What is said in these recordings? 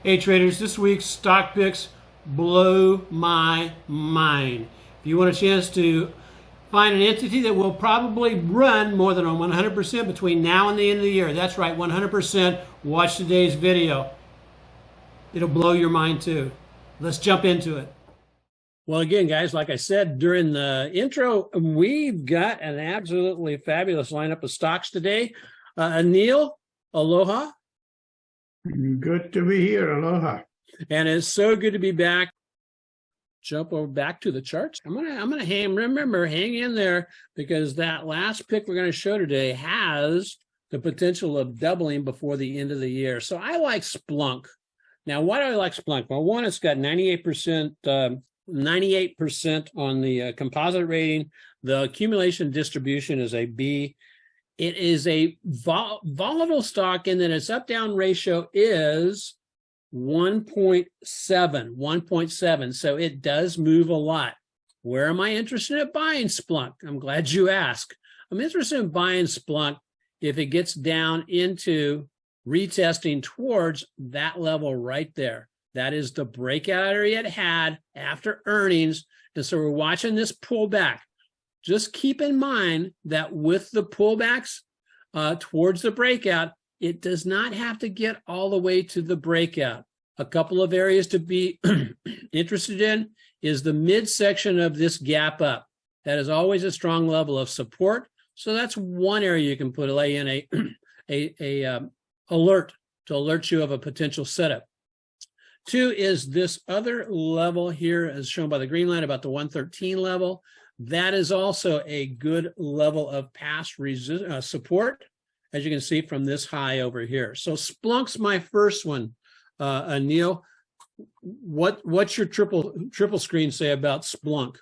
Hey traders, this week's stock picks blow my mind. If you want a chance to find an entity that will probably run more than 100% between now and the end of the year, that's right, 100%, watch today's video. It'll blow your mind too. Let's jump into it. Well, again, guys, like I said during the intro, we've got an absolutely fabulous lineup of stocks today. Anil, aloha. Good to be here. Aloha. And it's so good to be back. Jump over back to the charts. I'm gonna hang in there, because that last pick we're going to show today has the potential of doubling before the end of the year. So I like Splunk. Now, why do I like Splunk? Well, one, it's got 98% on the composite rating. The accumulation distribution is a B. It is a volatile stock in that its up-down ratio is 1.7. So it does move a lot. Where am I interested in buying Splunk? I'm glad you asked. I'm interested in buying Splunk if it gets down into retesting towards that level right there. That is the breakout area it had after earnings. And so we're watching this pullback. Just keep in mind that with the pullbacks towards the breakout, it does not have to get all the way to the breakout. A couple of areas to be interested in is the midsection of this gap up. That is always a strong level of support. So that's one area you can lay in a alert to alert you of a potential setup. Two is this other level here, as shown by the green line, about the 113 level. That is also a good level of past support, as you can see from this high over here. So Splunk's my first one. Anil, what's your triple screen say about Splunk?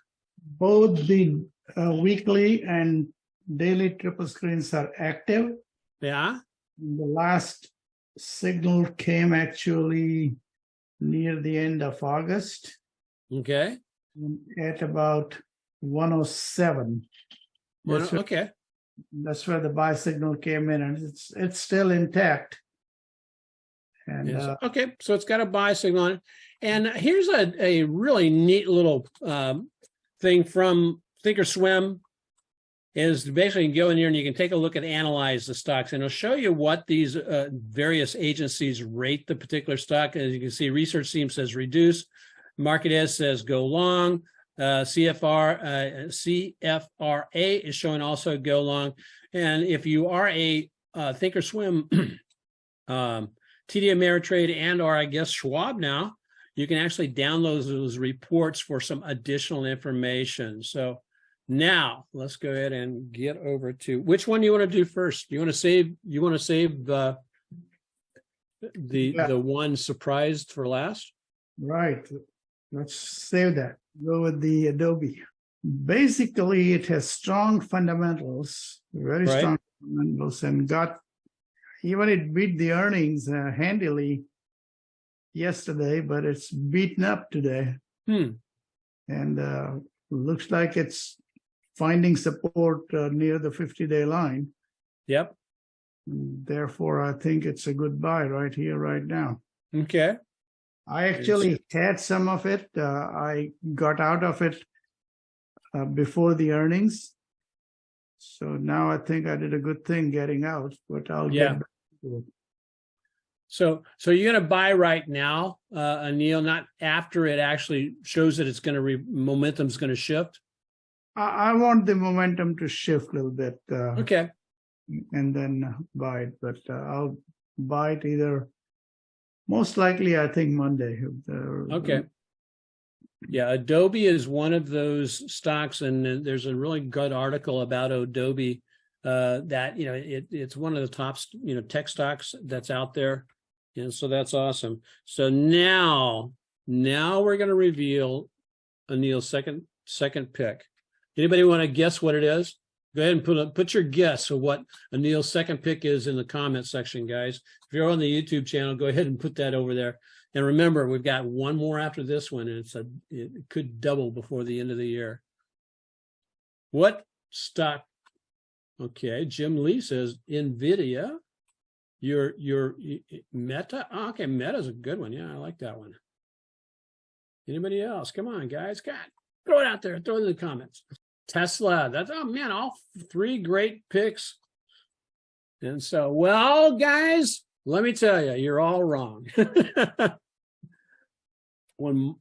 Both the weekly and daily triple screens are active. Yeah. The last signal came actually near the end of August. Okay. At about 107. Okay. That's where the buy signal came in, and it's still intact. And yes. Okay, so it's got a buy signal on it. And here's a really neat little thing from Thinkorswim. Is basically you can go in here and you can take a look and analyze the stocks, and it'll show you what these various agencies rate the particular stock. As you can see, Research Team says reduce, Market Edge says go long, CFRA is showing also go long. And if you are a Thinkorswim, TD Ameritrade, and or I guess Schwab now, you can actually download those reports for some additional information. So now let's go ahead and get over to which one do you want to do first? You want to save the one surprised for last? Right. Let's save that. Go with the Adobe. Basically, it has strong fundamentals, very strong fundamentals, and even it beat the earnings handily yesterday, but it's beaten up today. And looks like it's finding support near the 50-day line. Yep. Therefore, I think it's a good buy right here, right now. Okay. I actually had some of it. I got out of it before the earnings. So now I think I did a good thing getting out, but I'll get back to it. So you're going to buy right now, Anil, not after it actually shows that it's going to momentum's going to shift? I want the momentum to shift a little bit. Okay. And then buy it, but I'll buy it either, most likely, I think Monday. Okay. Yeah, Adobe is one of those stocks, and there's a really good article about Adobe that, it's one of the top, tech stocks that's out there. And so that's awesome. So now we're going to reveal Anil's second pick. Anybody want to guess what it is? Go ahead and put your guess of what Anil's second pick is in the comment section, guys. If you're on the YouTube channel, go ahead and put that over there. And remember, we've got one more after this one, and it could double before the end of the year. What stock? Okay, Jim Lee says NVIDIA. your Meta. Oh, okay, Meta's a good one. Yeah, I like that one. Anybody else? Come on, guys. God, throw it out there. Throw it in the comments. Tesla. That's, oh man, all three great picks. And so, well, guys, let me tell you, you're all wrong. When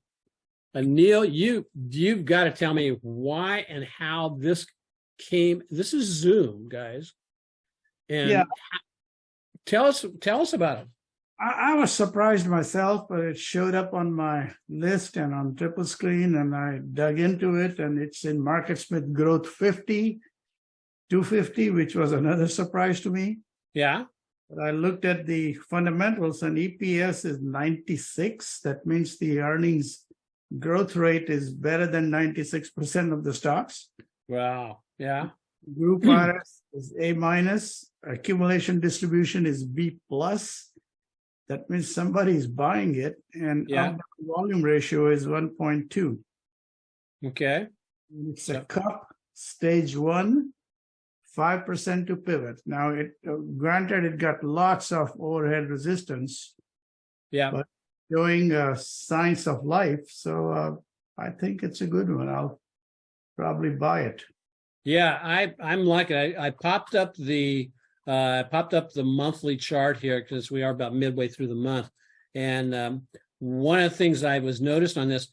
Neil, you've got to tell me why and how this came. This is Zoom, guys, and Yeah. tell us about it. I was surprised myself, but it showed up on my list and on triple screen, and I dug into it, and it's in MarketSmith Growth 50, 250, which was another surprise to me. Yeah. But I looked at the fundamentals, and EPS is 96. That means the earnings growth rate is better than 96% of the stocks. Wow. Yeah. Group RS is A minus. Accumulation distribution is B plus. That means somebody is buying it, and Yeah. volume ratio is 1.2. Okay. It's a cup, stage 1, 5% to pivot. Now, it granted it got lots of overhead resistance, Yeah. but showing signs of life. So I think it's a good one. I'll probably buy it. Yeah, I'm like it. I popped up the monthly chart here because we are about midway through the month, and one of the things I was noticed on this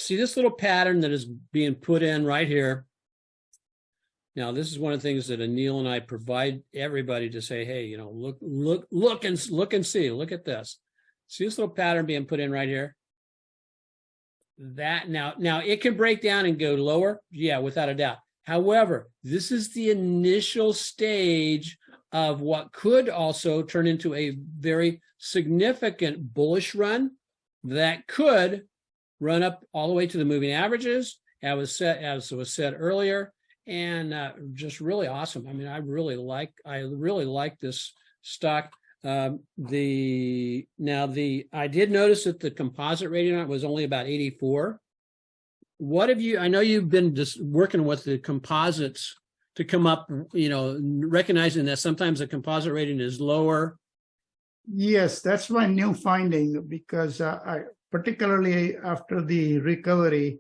little pattern that is being put in right here. Now, this is one of the things that Anil and I provide everybody to say, hey, you know, look and see. Look at this. See this little pattern being put in right here. That now it can break down and go lower, yeah, without a doubt. However, this is the initial stage of what could also turn into a very significant bullish run that could run up all the way to the moving averages, as was said earlier, and just really awesome. I mean, I really like this stock. I did notice that the composite rating on it was only about 84. What have you, I know you've been just working with the composites to come up, you know, recognizing that sometimes the composite rating is lower. Yes, that's my new finding, because I particularly after the recovery,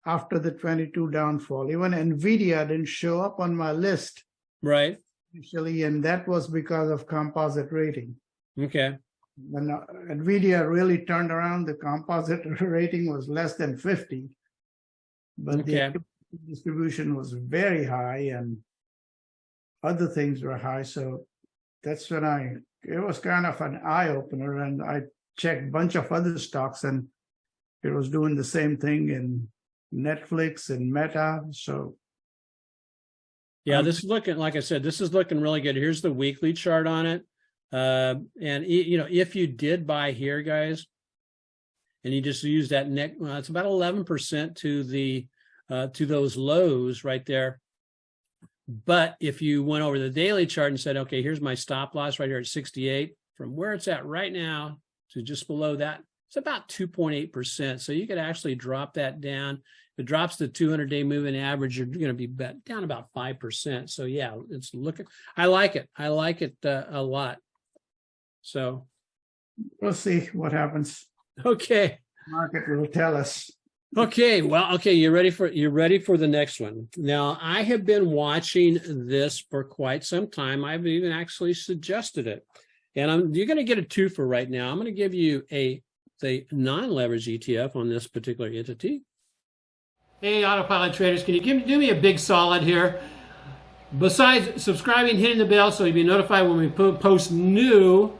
after the 22 downfall, even NVIDIA didn't show up on my list. Right. Initially, and that was because of composite rating. Okay. When NVIDIA really turned around, the composite rating was less than 50, but the distribution was very high and other things were high. So that's when it was kind of an eye-opener, and I checked a bunch of other stocks, and it was doing the same thing in Netflix and Meta. So yeah, this is looking, like I said, this is looking really good. Here's the weekly chart on it. And you know, if you did buy here, guys, and you just use that well, it's about 11% to the to those lows right there. But if you went over the daily chart and said, okay, here's my stop loss right here at 68, from where it's at right now to just below that, it's about 2.8%. So you could actually drop that down. If it drops the 200-day moving average, you're going to be down about 5%. So yeah, it's looking. I like it. I like it a lot. So we'll see what happens. Okay. Market will tell us. Okay. Well, okay. You're ready for the next one. Now, I have been watching this for quite some time. I've even actually suggested it, and you're going to get a twofer right now. I'm going to give you the non-leverage ETF on this particular entity. Hey, AutoPilot traders, can you do me a big solid here? Besides subscribing, hitting the bell so you'll be notified when we post new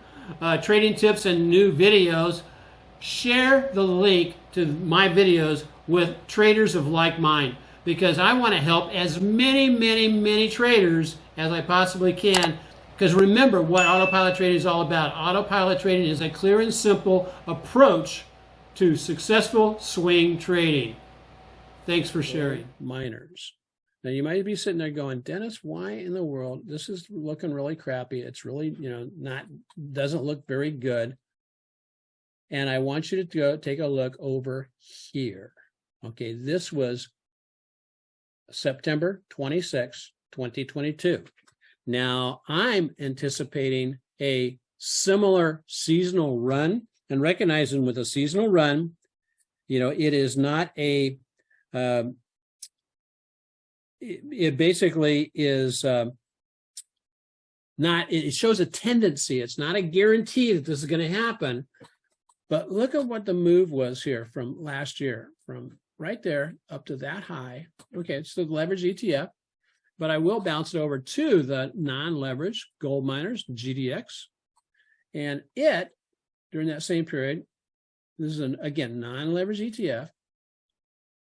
trading tips and new videos, share the link to my videos with traders of like mind, because I want to help as many traders as I possibly can. Because remember what AutoPilot trading is all about. AutoPilot trading is a clear and simple approach to successful swing trading. Thanks for sharing. Miners. Now you might be sitting there going, Dennis, why in the world? This is looking really crappy. It's really, doesn't look very good. And I want you to go take a look over here. Okay, this was September 26, 2022. Now I'm anticipating a similar seasonal run, and recognizing with a seasonal run, it is not a, it basically is not, it shows a tendency. It's not a guarantee that this is going to happen. But look at what the move was here from last year, from right there up to that high. Okay, it's the leverage ETF, but I will bounce it over to the non-leverage gold miners, GDX. And it, during that same period, this is, again, non-leverage ETF,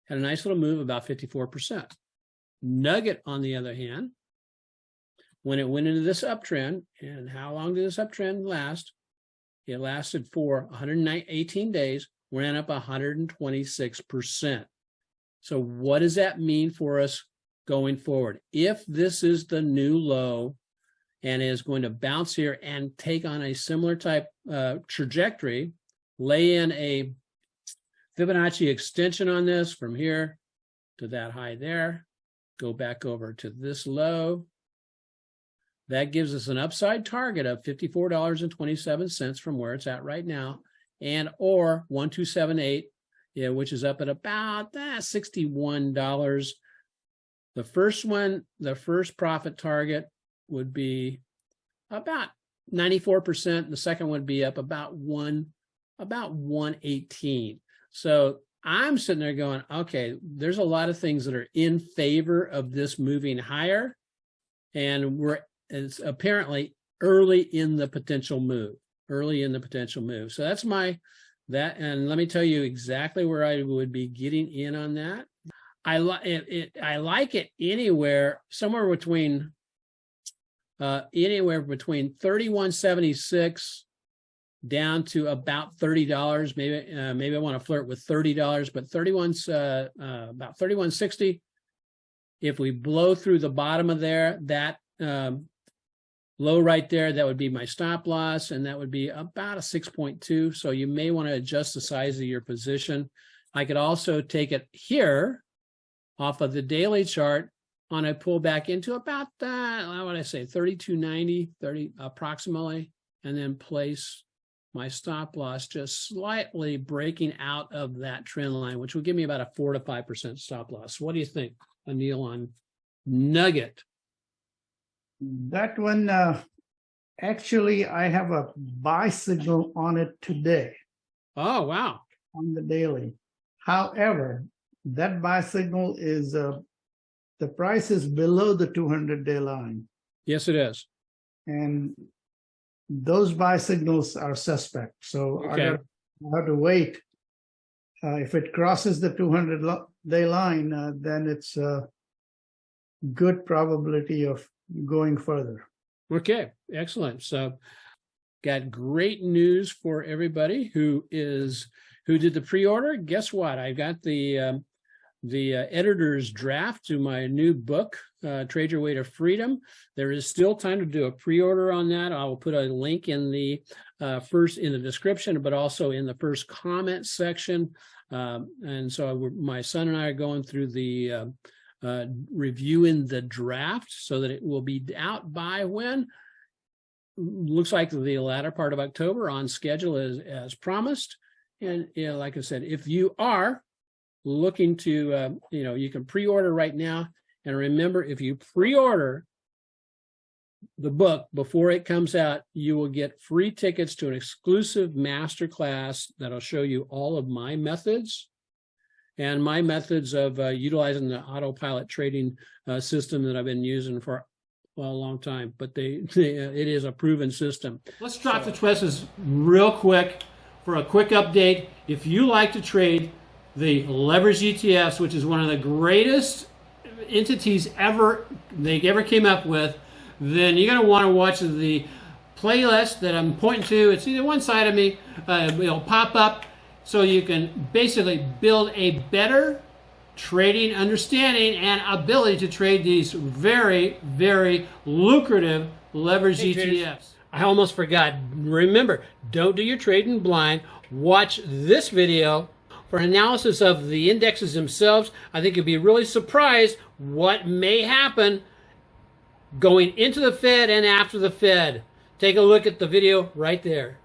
had a nice little move, about 54%. Nugget, on the other hand, when it went into this uptrend, and how long did this uptrend last? It lasted for 118 days, ran up 126%. So what does that mean for us going forward? If this is the new low and is going to bounce here and take on a similar type trajectory, lay in a Fibonacci extension on this from here to that high there, go back over to this low. That gives us an upside target of $54.27 from where it's at right now, and or 1278, which is up at about $61. The first one, the first profit target would be about 94%. The second would be up about 118. So I'm sitting there going, okay, there's a lot of things that are in favor of this moving higher, and it's apparently early in the potential move. So that's and let me tell you exactly where I would be getting in on that. I like it somewhere between 31.76 down to about $30. Maybe I want to flirt with $30, but about 31.60. If we blow through the bottom of there, that low right there, that would be my stop loss, and that would be about a 6.2. So you may want to adjust the size of your position. I could also take it here off of the daily chart on a pullback into about what would I say, 32.90, approximately, and then place my stop loss just slightly breaking out of that trend line, which would give me about a 4 to 5% stop loss. What do you think, Anil, on Nugget? That one, actually, I have a buy signal on it today. Oh, wow. On the daily. However, that buy signal is, the price is below the 200-day line. Yes, it is. And those buy signals are suspect. So okay. I have to wait. If it crosses the 200-day line, then it's a good probability of going further. Okay, excellent. So got great news for everybody who did the pre-order. Guess what? I got the editor's draft to my new book, Trade Your Way to Freedom. There is still time to do a pre-order on that. I will put a link in the in the description, but also in the first comment section. And so my son and I are going through the reviewing the draft so that it will be out by when? Looks like the latter part of October, on schedule as promised. And like I said, if you are looking to, you can pre-order right now. And remember, if you pre-order the book before it comes out, you will get free tickets to an exclusive master class that'll show you all of my methods and my methods of utilizing the AutoPilot trading system that I've been using for a long time. But it is a proven system. Let's drop the twisters real quick for a quick update. If you like to trade the leverage ETFs, which is one of the greatest entities they ever came up with, then you're going to want to watch the playlist that I'm pointing to. It's either one side of me, it'll pop up, so you can basically build a better trading understanding and ability to trade these very, very lucrative leverage ETFs. I almost forgot. Remember, don't do your trading blind. Watch this video for analysis of the indexes themselves. I think you'll be really surprised what may happen going into the Fed and after the Fed. Take a look at the video right there.